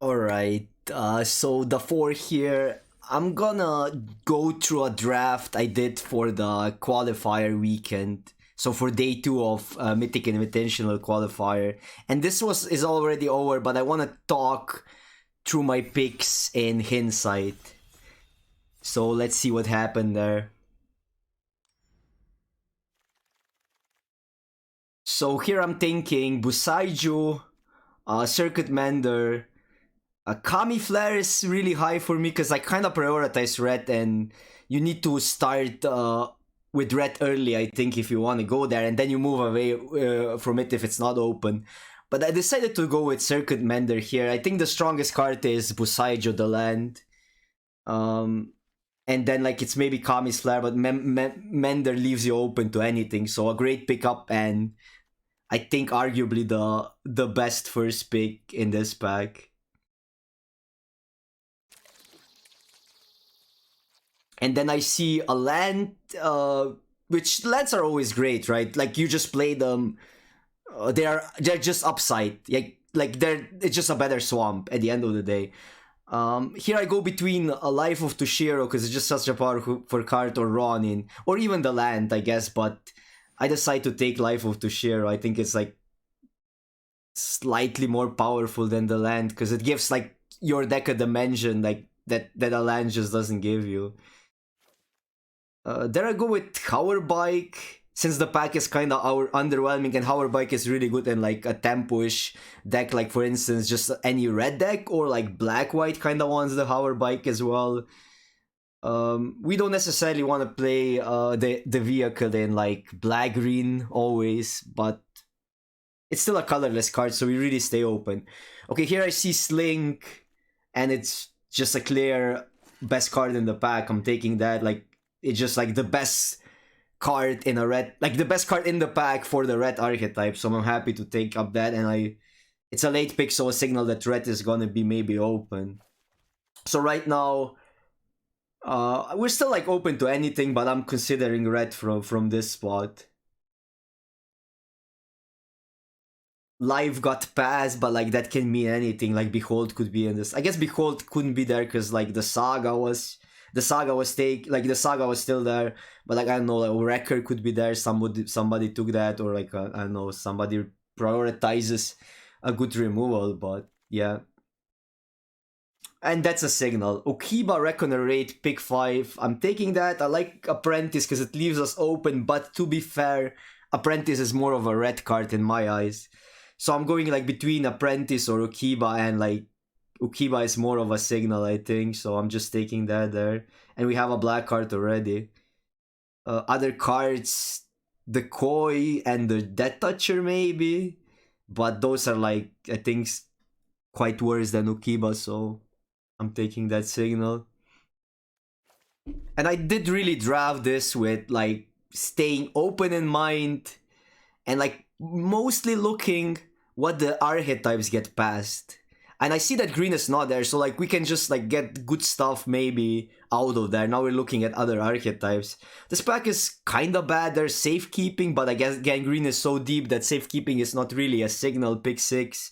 Alright, so Dafore here. I'm gonna go through a draft I did for the qualifier weekend. So for day 2 of Mythic Invitational Qualifier. And this is already over, but I wanna talk through my picks in hindsight. So let's see what happened there. So here I'm thinking Busaiju, Circuit Mender, Kami Flare is really high for me because I kind of prioritize red, and you need to start with red early, I think, if you want to go there, and then you move away from it if it's not open. But I decided to go with Circuit Mender here. I think the strongest card is Busaijo the land. And then like it's maybe Kami's Flare, but Mender leaves you open to anything. So a great pickup, and I think arguably the best first pick in this pack. And then I see a land, which lands are always great, right? Like you just play them, they're just upside, like it's just a better swamp at the end of the day. Here I go between a Life of Toshiro because it's just such a powerful card, or Ronin, or even the land, I guess. But I decide to take Life of Toshiro. I think it's like slightly more powerful than the land because it gives like your deck a dimension like that a land just doesn't give you. There I go with Hour Bike, since the pack is kind of underwhelming, and Hour Bike is really good in like a tempo-ish deck, like for instance just any red deck, or like black-white kind of wants the Hour Bike as well. We don't necessarily want to play the vehicle in like black-green always, but it's still a colorless card, so we really stay open. Okay, here I see Slink, and it's just a clear best card in the pack. I'm taking that. Like, it's just like the best card in a red, like the best card in the pack for the red archetype. So I'm happy to take up that, and it's a late pick, so a signal that red is gonna be maybe open. So right now, we're still like open to anything, but I'm considering red from this spot. Live got passed, but like that can mean anything. Like Behold could be in this. I guess Behold couldn't be there because like the saga was the saga was still there. But like I don't know, like Wrecker could be there. Somebody took that, or like I don't know, somebody prioritizes a good removal. But yeah. And that's a signal. Okiba Reckoner Rate, pick 5. I'm taking that. I like Apprentice because it leaves us open, but to be fair, Apprentice is more of a red card in my eyes. So I'm going like between Apprentice or Okiba, and like Ukiba is more of a signal, I think. So I'm just taking that there. And we have a black card already. Other cards, the Koi and the Death Toucher maybe. But those are like, I think, quite worse than Ukiba, so I'm taking that signal. And I did really draft this with like staying open in mind, and like mostly looking what the archetypes get past. And I see that green is not there, so like we can just like get good stuff maybe out of there. Now we're looking at other archetypes. This pack is kinda bad. There's safekeeping, but I guess again green is so deep that safekeeping is not really a signal pick 6.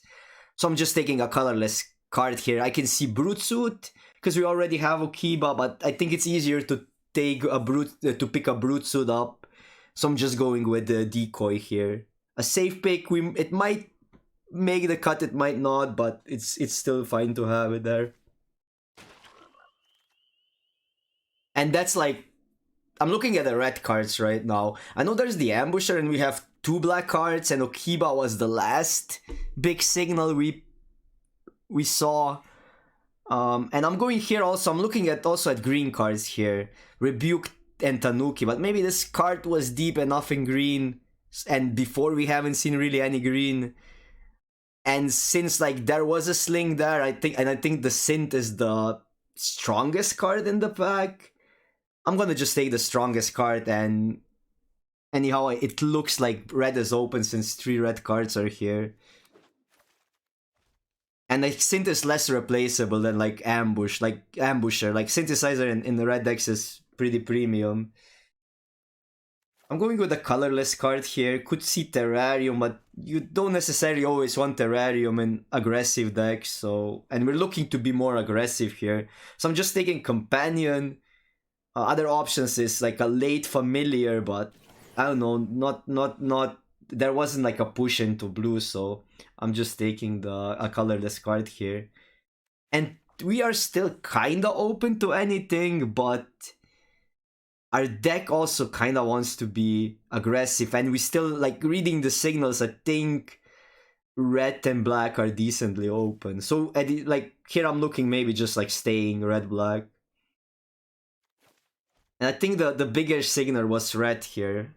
So I'm just taking a colorless card here. I can see Brute Suit because we already have Okiba, but I think it's easier to take a to pick a Brute Suit up. So I'm just going with the Decoy here. A safe pick. It might make the cut, it might not, but it's still fine to have it there. And that's like, I'm looking at the red cards right now. I know there's the Ambusher, and we have 2 black cards, and Okiba was the last big signal we saw. And I'm going here also. I'm looking at also at green cards here, Rebuke and Tanuki. But maybe this card was deep enough in green, and before we haven't seen really any green. And since like there was a Sling there, I think the Synth is the strongest card in the pack. I'm gonna just take the strongest card, and anyhow, it looks like red is open since 3 red cards are here. And like Synth is less replaceable than like Ambusher. Like Synthesizer in the red decks is pretty premium. I'm going with a colorless card here. Could see Terrarium, but you don't necessarily always want Terrarium in aggressive decks. So, and we're looking to be more aggressive here. So I'm just taking Companion. Other options is like a late Familiar, but I don't know, not. There wasn't like a push into blue, so I'm just taking a colorless card here. And we are still kinda open to anything, but our deck also kind of wants to be aggressive, and we still, like, reading the signals, I think red and black are decently open. So, like, here I'm looking maybe just, like, staying red-black. And I think the bigger signal was red here,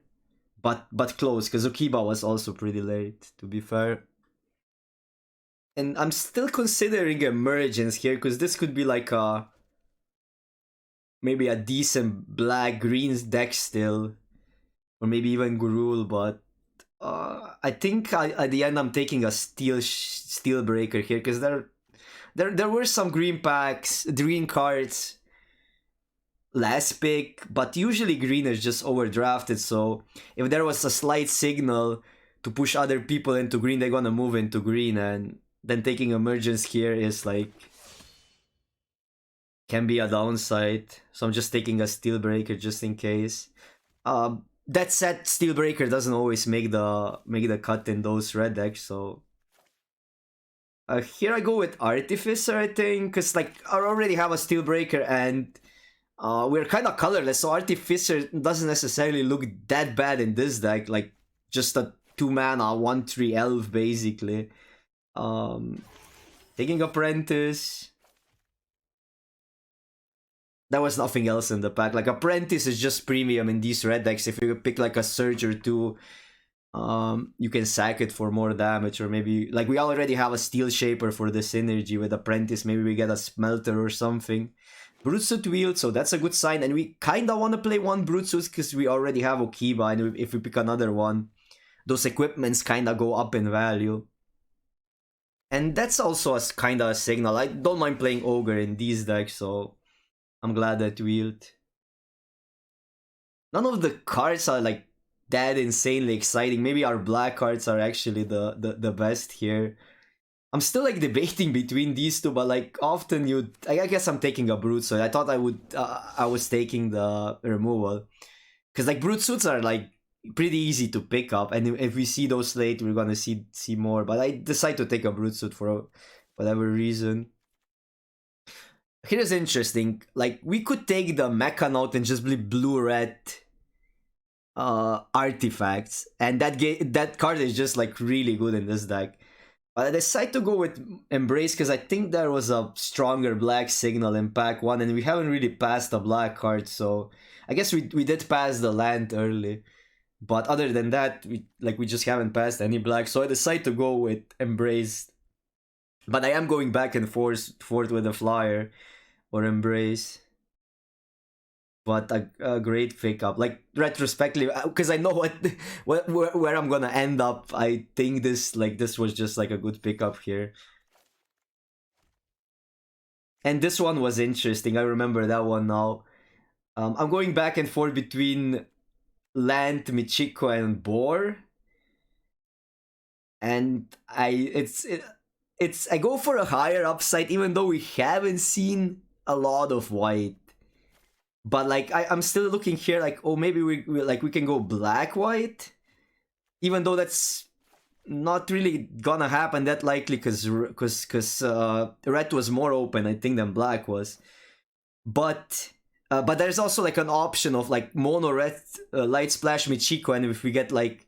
but close, because Okiba was also pretty late, to be fair. And I'm still considering Emergence here, because this could be, like, maybe a decent black-green deck still, or maybe even Gurul, but I think at the end I'm taking a steel breaker here, because there were some green cards last pick, but usually green is just overdrafted. So if there was a slight signal to push other people into green, they're gonna move into green, and then taking Emergence here is like, can be a downside. So I'm just taking a steel breaker just in case. That said, steel breaker doesn't always make the cut in those red decks. So here I go with Artificer, I think, because like I already have a steel breaker and we're kind of colorless, so Artificer doesn't necessarily look that bad in this deck. Like just a 2-mana 1/3 elf basically. Taking Apprentice. There was nothing else in the pack. Like Apprentice is just premium in these red decks. If you pick like a Surge or two, you can sack it for more damage, or maybe like we already have a Steel Shaper for the synergy with Apprentice. Maybe we get a Smelter or something. Broodsuit Wield, so that's a good sign. And we kind of want to play one Broodsuit because we already have Okiba, and if we pick another one, those equipments kind of go up in value. And that's also a kind of a signal. I don't mind playing Ogre in these decks, so I'm glad that Wield. None of the cards are like that insanely exciting. Maybe our black cards are actually the best here. I'm still like debating between these two, but like often I guess I'm taking a Brute, so I thought I was taking the removal. Because like Brute Suits are like pretty easy to pick up, and if we see those late, we're gonna see more. But I decide to take a Brute Suit for whatever reason. Here's interesting. Like we could take the Mechanaut and just play blue-red artifacts, and that card is just like really good in this deck. But I decided to go with Embrace because I think there was a stronger black signal in pack 1, and we haven't really passed a black card, so I guess we did pass the land early. But other than that, we just haven't passed any black, so I decided to go with Embrace. But I am going back and forth with a Flyer or Embrace. But a great pickup, like retrospectively, because I know where I'm gonna end up. I think this was just like a good pickup here. And this one was interesting. I remember that one now. I'm going back and forth between Land, Michiko, and Boar. And I go for a higher upside, even though we haven't seen a lot of white. But like I'm still looking here, like, oh, maybe we can go black-white, even though that's not really gonna happen that likely, because red was more open, I think, than black was. But there's also like an option of like mono red light splash Michiko, and if we get like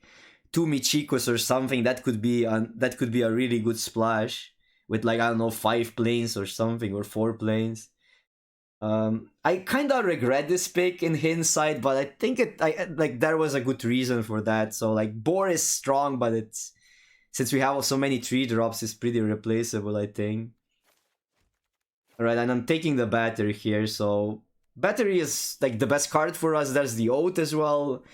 2 Michikos or something, that could be a really good splash with like, I don't know, 5 planes or something, or 4 planes. I kind of regret this pick in hindsight, but I think there was a good reason for that. So like Boar is strong, but since we have so many 3-drops, it's pretty replaceable, I think. Alright, and I'm taking the Battery here, so Battery is like the best card for us. There's the Oath as well,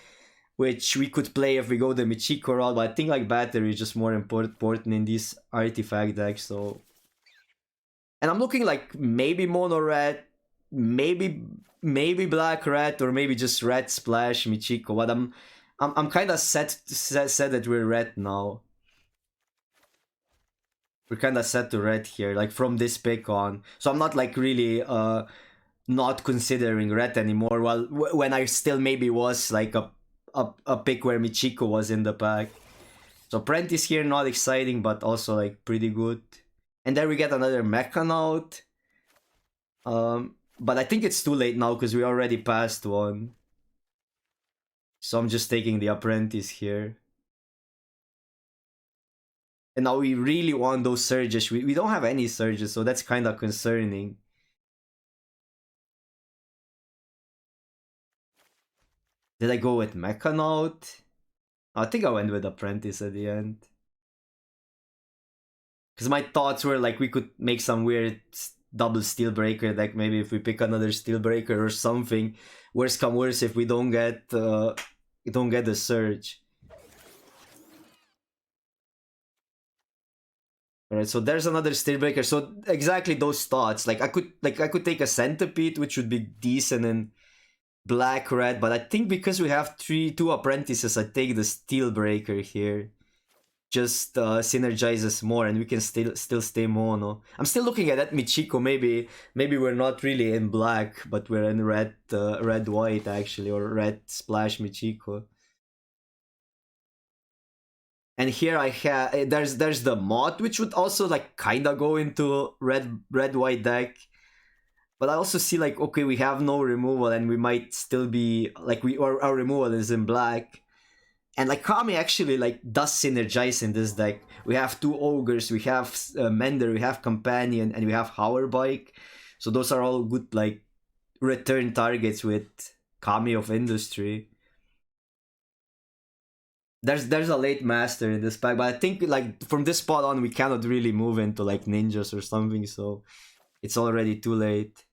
which we could play if we go the Michiko route, but I think like Battery is just more important in these artifact decks. So, and I'm looking like maybe mono red, maybe black red, or maybe just red splash Michiko. But I'm kind of set that we're red now. We're kind of set to red here, like from this pick on. So I'm not like really not considering red anymore. Well, when I still maybe was like a pick where Michiko was in the pack. So Apprentice here, not exciting, but also like pretty good. And then we get another Mechanaut. But I think it's too late now because we already passed one. So I'm just taking the Apprentice here. And now we really want those surges. We don't have any surges, so that's kind of concerning. Did I go with Mechanaut? I think I went with Apprentice at the end. Because my thoughts were like we could make some weird double Steel Breaker deck. Maybe if we pick another Steel Breaker or something. Worst come worse if we don't get the surge. Alright, so there's another Steel Breaker. So exactly those thoughts. Like I could take a Centipede, which would be decent in black red, but I think because we have two apprentices, I take the Steel Breaker here. Just synergizes more, and we can still stay mono. I'm still looking at that Michiko. Maybe we're not really in black, but we're in red white actually, or red splash Michiko. And here I have there's the mod, which would also like kinda go into red white deck. But I also see like, okay, we have no removal and we might still be like our removal is in black. And like Kami actually like does synergize in this deck. We have two ogres, we have Mender, we have Companion, and we have Hower Bike. So those are all good like return targets with Kami of Industry. There's a late master in this pack, but I think like from this spot on we cannot really move into like ninjas or something, so it's already too late.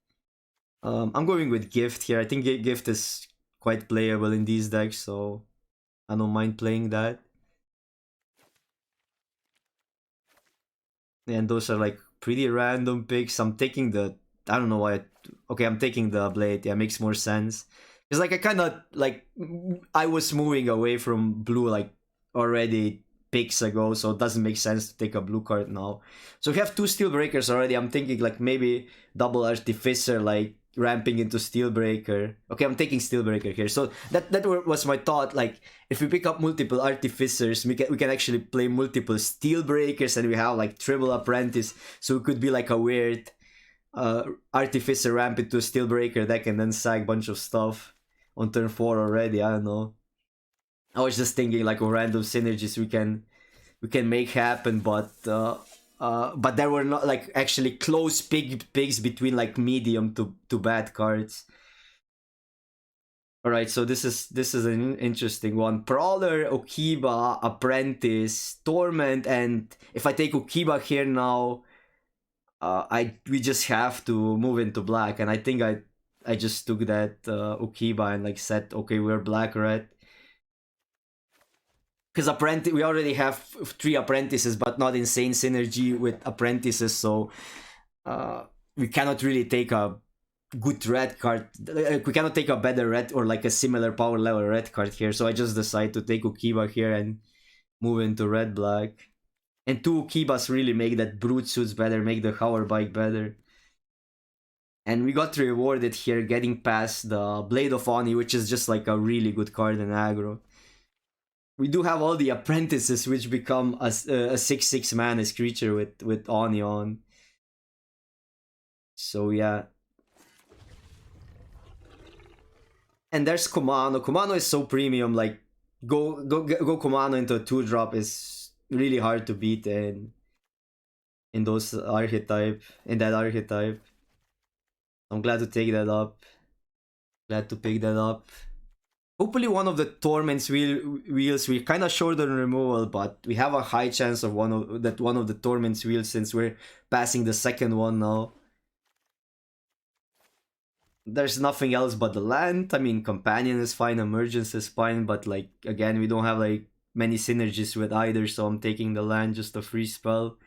I'm going with Gift here. I think Gift is quite playable in these decks, so I don't mind playing that. And those are like pretty random picks. I'm taking the... I don't know why... Okay, I'm taking the Blade. Yeah, makes more sense. It's like I kind of like... I was moving away from blue like already picks ago, so it doesn't make sense to take a blue card now. So we have two Steel Breakers already. I'm thinking like maybe double Artificer, like ramping into Steel Breaker. Okay, I'm taking Steel Breaker here. So that was my thought. Like if we pick up multiple Artificers, we can actually play multiple Steel Breakers, and we have like triple Apprentice. So it could be like a weird Artificer ramp into a Steel Breaker deck and then sack a bunch of stuff on turn 4 already. I don't know. I was just thinking like random synergies we can make happen, but there were not like actually close picks between like medium to bad cards. All right, so this is an interesting one. Prowler, Okiba, Apprentice, Torment, and if I take Okiba here now, we just have to move into black, and I think I just took that Okiba and like said, okay, we're black red. Because we already have 3 apprentices, but not insane synergy with apprentices, so we cannot really take a good red card. We cannot take a better red or like a similar power level red card here, so I just decide to take Okiba here and move into red black. And 2 Okibas really make that Brute Suits better, make the Hower Bike better. And we got rewarded here getting past the Blade of Oni, which is just like a really good card in aggro. We do have all the apprentices, which become a 6/6 mana creature with Oni on. So yeah. And there's Kumano. Kumano is so premium. Like go Kumano into a 2-drop is really hard to beat in those archetype. In that archetype. I'm glad to take that up. Glad to pick that up. Hopefully one of the Torment's wheels, we're kind of short on removal, but we have a high chance of one of the Torment's wheels since we're passing the second one now. There's nothing else but the land. I mean, Companion is fine, Emergence is fine, but like, again, we don't have like many synergies with either, so I'm taking the land, just a free spell.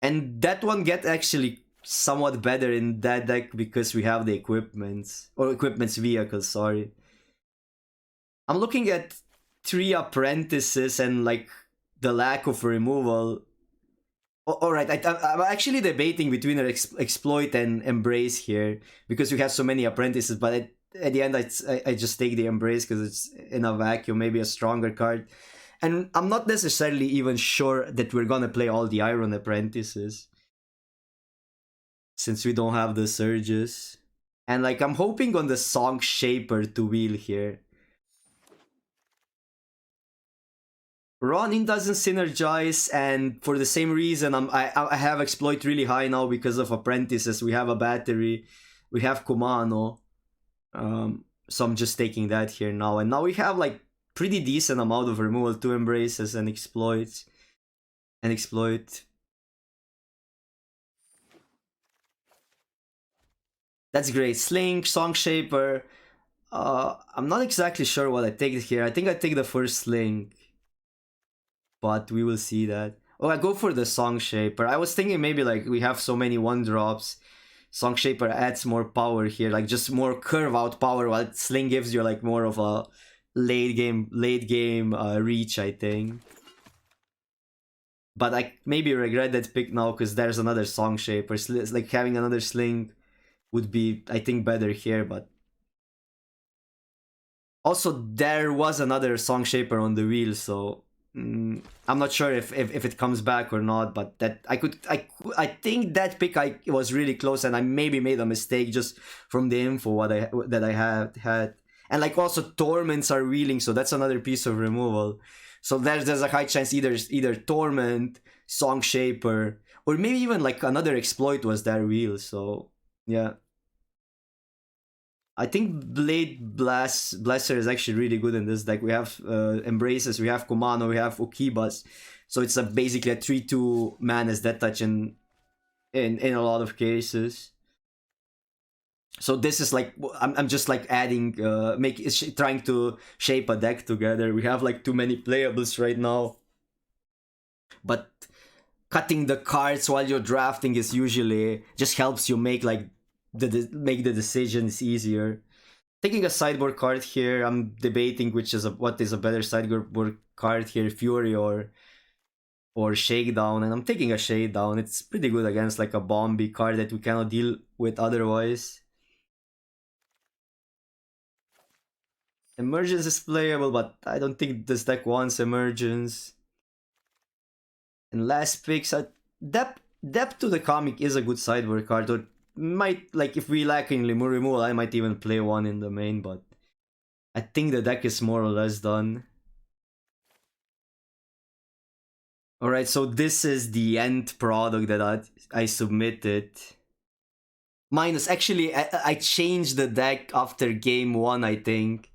And that one get actually somewhat better in that deck because we have the equipments, or equipments vehicles, sorry. I'm looking at 3 apprentices and like the lack of removal. Alright, I'm actually debating between an exploit and embrace here because we have so many apprentices, but at the end I just take the embrace because it's in a vacuum, maybe a stronger card. And I'm not necessarily even sure that we're gonna play all the iron apprentices since we don't have the surges. And like I'm hoping on the Song Shaper to wheel here. Ronin doesn't synergize, and for the same reason, I have exploit really high now because of apprentices. We have a battery, we have Kumano, so I'm just taking that here now. And now we have like pretty decent amount of removal, 2 embraces and exploits, and exploit. That's great. Sling, Song Shaper. I'm not exactly sure what I take here. I think I take the first Sling, but we will see that. Oh, I go for the Song Shaper. I was thinking maybe like we have so many 1-drops. Song Shaper adds more power here, like just more curve out power, while Sling gives you like more of a late game reach, I think. But I maybe regret that pick now because there's another Song Shaper. Like having another Sling would be, I think, better here, but also there was another Song Shaper on the wheel, so I'm not sure if it comes back or not. But that I think that pick was really close, and I maybe made a mistake just from the info that I had. And like also torments are wheeling, so that's another piece of removal. So there's a high chance either torment, Song Shaper, or maybe even like another exploit was their wheel. So yeah. I think Blade Blaster is actually really good in this deck. We have Embraces, we have Kumano, we have Okibas. So it's basically a 3-2 Mana's Death Touch in a lot of cases. So this is like, I'm just like adding, trying to shape a deck together. We have like too many playables right now. But cutting the cards while you're drafting is usually just helps you make like make the decisions easier. Taking a sideboard card here, I'm debating what is a better sideboard card here, Fury or Shakedown, and I'm taking a Shakedown. It's pretty good against like a Bombi card that we cannot deal with otherwise. Emergence is playable, but I don't think this deck wants Emergence. And last picks, Depth to the Comic is a good sideboard card, or might, like, if we lack in removal, I might even play one in the main, but I think the deck is more or less done. Alright, so this is the end product that I submitted. Minus, actually, I changed the deck after game 1, I think.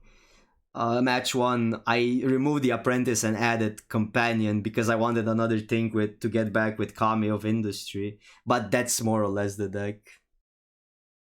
Match 1, I removed the Apprentice and added Companion because I wanted another thing to get back with Kami of Industry. But that's more or less the deck.